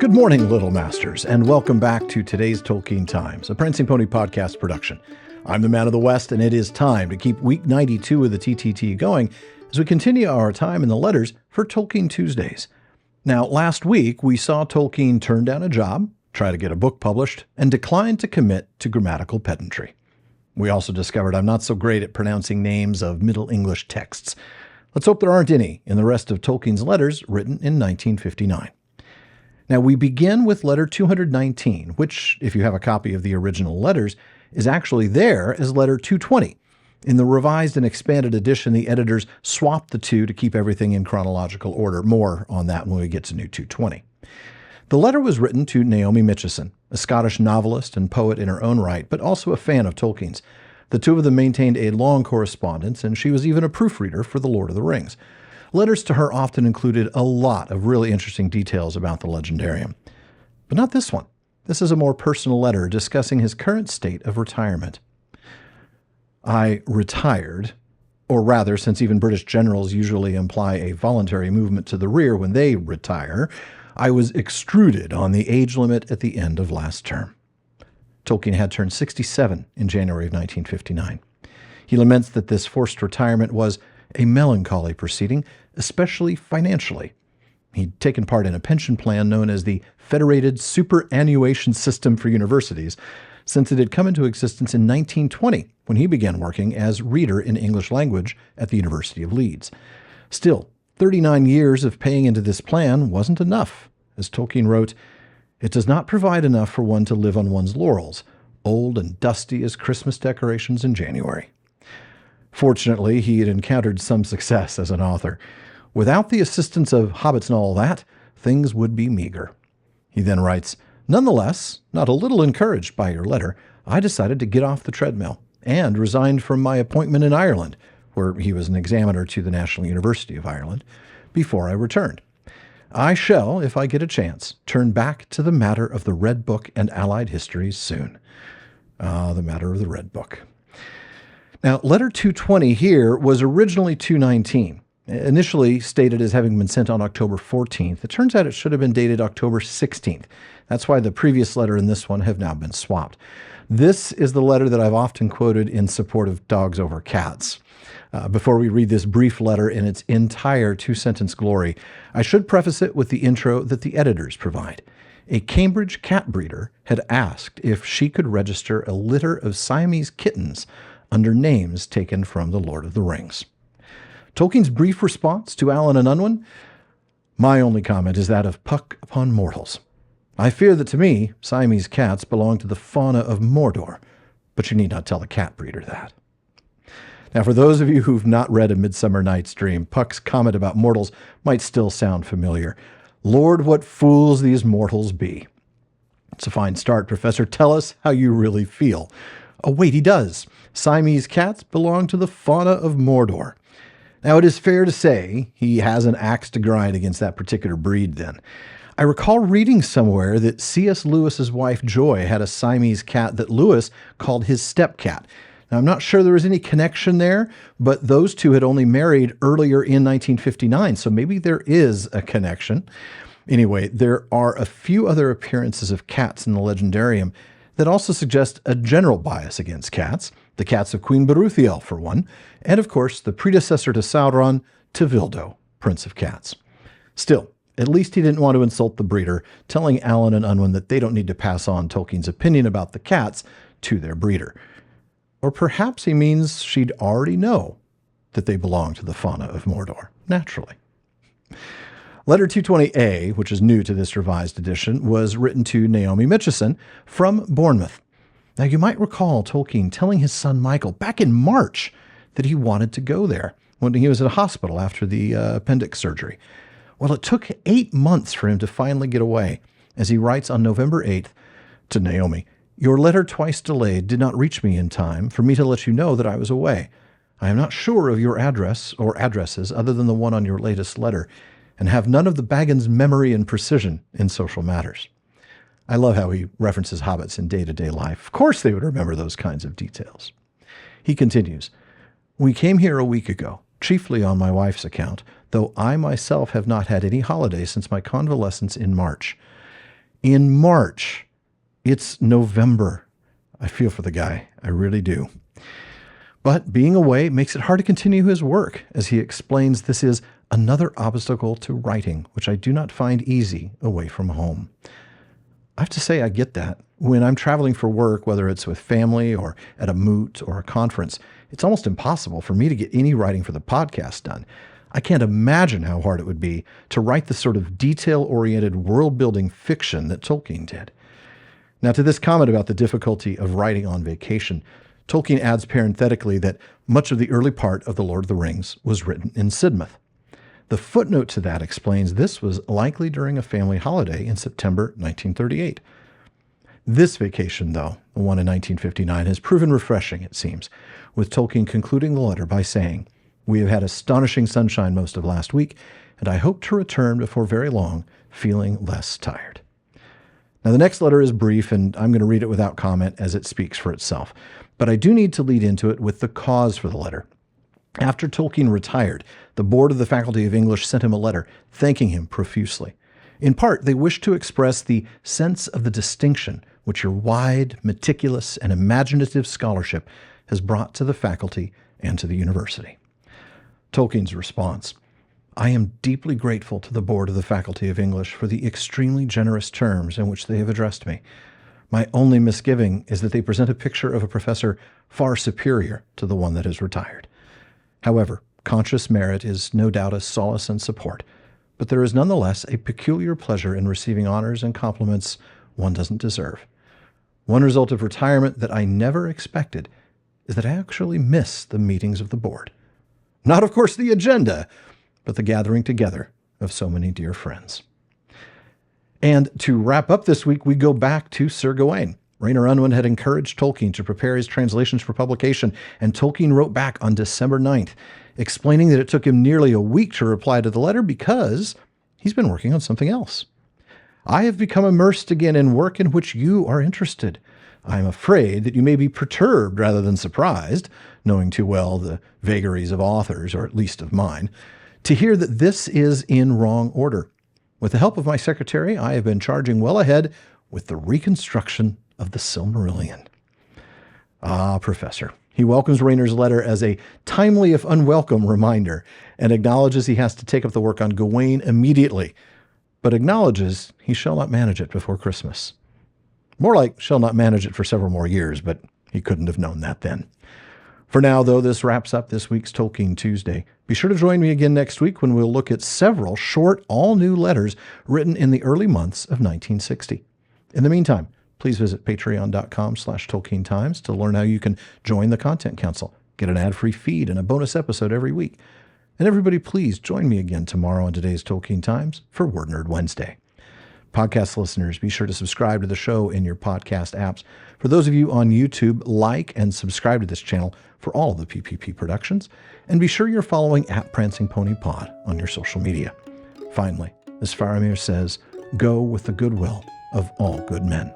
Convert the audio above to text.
Good morning, Little Masters, and welcome back to today's Tolkien Times, a Prancing Pony podcast production. I'm the Man of the West, and it is time to keep week 92 of the TTT going as we continue our time in the letters for Tolkien Tuesdays. Now, last week, we saw Tolkien turn down a job, try to get a book published, and decline to commit to grammatical pedantry. We also discovered I'm not so great at pronouncing names of Middle English texts. Let's hope there aren't any in the rest of Tolkien's letters written in 1959. Now, we begin with letter 219, which, if you have a copy of the original letters, is actually there as letter 220. In the revised and expanded edition, the editors swapped the two to keep everything in chronological order. More on that when we get to new 220. The letter was written to Naomi Mitchison, a Scottish novelist and poet in her own right, but also a fan of Tolkien's. The two of them maintained a long correspondence, and she was even a proofreader for The Lord of the Rings. Letters to her often included a lot of really interesting details about the legendarium. But not this one. This is a more personal letter discussing his current state of retirement. I retired, or rather, since even British generals usually imply a voluntary movement to the rear when they retire, I was extruded on the age limit at the end of last term. Tolkien had turned 67 in January of 1959. He laments that this forced retirement was a melancholy proceeding, especially financially. He'd taken part in a pension plan known as the Federated Superannuation System for Universities, since it had come into existence in 1920, when he began working as reader in English language at the University of Leeds. Still, 39 years of paying into this plan wasn't enough. As Tolkien wrote, "It does not provide enough for one to live on one's laurels, old and dusty as Christmas decorations in January." Fortunately, he had encountered some success as an author. Without the assistance of hobbits and all that, things would be meager. He then writes, "Nonetheless, not a little encouraged by your letter, I decided to get off the treadmill and resigned from my appointment in Ireland, where he was an examiner to the National University of Ireland, before I returned. I shall, if I get a chance, turn back to the matter of the Red Book and allied histories soon." The matter of the Red Book. Now, letter 220 here was originally 219, initially stated as having been sent on October 14th. It turns out it should have been dated October 16th. That's why the previous letter and this one have now been swapped. This is the letter that I've often quoted in support of dogs over cats. Before we read this brief letter in its entire two-sentence glory, I should preface it with the intro that the editors provide. A Cambridge cat breeder had asked if she could register a litter of Siamese kittens under names taken from The Lord of the Rings. Tolkien's brief response to Alan and Unwin? My only comment is that of Puck upon mortals. I fear that to me, Siamese cats belong to the fauna of Mordor, but you need not tell the cat breeder that. Now, for those of you who've not read A Midsummer Night's Dream, Puck's comment about mortals might still sound familiar. Lord, what fools these mortals be. It's a fine start, Professor. Tell us how you really feel. Oh, wait, he does. Siamese cats belong to the fauna of Mordor. Now, it is fair to say he has an axe to grind against that particular breed then. I recall reading somewhere that C.S. Lewis's wife Joy had a Siamese cat that Lewis called his stepcat. Now, I'm not sure there was any connection there, but those two had only married earlier in 1959, so maybe there is a connection. Anyway, there are a few other appearances of cats in the legendarium that also suggest a general bias against cats. The cats of Queen Beruthiel, for one, and of course the predecessor to Sauron, Tevildo, Prince of Cats. Still, at least he didn't want to insult the breeder, telling Alan and Unwin that they don't need to pass on Tolkien's opinion about the cats to their breeder. Or perhaps he means she'd already know that they belong to the fauna of Mordor, naturally. Letter 220A, which is new to this revised edition, was written to Naomi Mitchison from Bournemouth. Now, you might recall Tolkien telling his son Michael back in March that he wanted to go there when he was at a hospital after the appendix surgery. Well, it took 8 months for him to finally get away, as he writes on November 8th to Naomi, "Your letter twice delayed did not reach me in time for me to let you know that I was away. I am not sure of your address or addresses other than the one on your latest letter, and have none of the Baggins' memory and precision in social matters." I love how he references hobbits in day-to-day life. Of course they would remember those kinds of details. He continues, "We came here a week ago, chiefly on my wife's account, though I myself have not had any holiday since my convalescence in March. in March. It's November. I feel for the guy. I really do. But being away makes it hard to continue his work. As he explains, this is another obstacle to writing, which I do not find easy away from home. I have to say I get that. When I'm traveling for work, whether it's with family or at a moot or a conference, it's almost impossible for me to get any writing for the podcast done. I can't imagine how hard it would be to write the sort of detail-oriented world-building fiction that Tolkien did. Now, to this comment about the difficulty of writing on vacation, Tolkien adds parenthetically that much of the early part of The Lord of the Rings was written in Sidmouth. The footnote to that explains this was likely during a family holiday in September 1938. This vacation, though, the one in 1959, has proven refreshing, it seems, with Tolkien concluding the letter by saying, "We have had astonishing sunshine most of last week, and I hope to return before very long, feeling less tired." Now, the next letter is brief, and I'm going to read it without comment as it speaks for itself. But I do need to lead into it with the cause for the letter. After Tolkien retired, the board of the Faculty of English sent him a letter thanking him profusely. In part, they wished to express the sense of the distinction which your wide, meticulous, and imaginative scholarship has brought to the faculty and to the university. Tolkien's response: "I am deeply grateful to the board of the Faculty of English for the extremely generous terms in which they have addressed me. My only misgiving is that they present a picture of a professor far superior to the one that has retired. However, conscious merit is no doubt a solace and support, but there is nonetheless a peculiar pleasure in receiving honors and compliments one doesn't deserve. One result of retirement that I never expected is that I actually miss the meetings of the board. Not, of course, the agenda, but the gathering together of so many dear friends." And to wrap up this week, we go back to Sir Gawain. Rayner Unwin had encouraged Tolkien to prepare his translations for publication, and Tolkien wrote back on December 9th, explaining that it took him nearly a week to reply to the letter because he's been working on something else. "I have become immersed again in work in which you are interested. I am afraid that you may be perturbed rather than surprised, knowing too well the vagaries of authors, or at least of mine, to hear that this is in wrong order. With the help of my secretary, I have been charging well ahead with the reconstruction of the Silmarillion." Ah, Professor. He welcomes Rayner's letter as a timely if unwelcome reminder and acknowledges he has to take up the work on Gawain immediately, but acknowledges he shall not manage it before Christmas. More like shall not manage it for several more years, but he couldn't have known that then. For now, though, this wraps up this week's Tolkien Tuesday. Be sure to join me again next week when we'll look at several short, all-new letters written in the early months of 1960. In the meantime, please visit patreon.com/TolkienTimes to learn how you can join the Content Council, get an ad-free feed and a bonus episode every week. And everybody, please join me again tomorrow on today's Tolkien Times for Word Nerd Wednesday. Podcast listeners, be sure to subscribe to the show in your podcast apps. For those of you on YouTube, like and subscribe to this channel for all of the PPP productions. And be sure you're following @PrancingPonyPod on your social media. Finally, as Faramir says, go with the goodwill of all good men.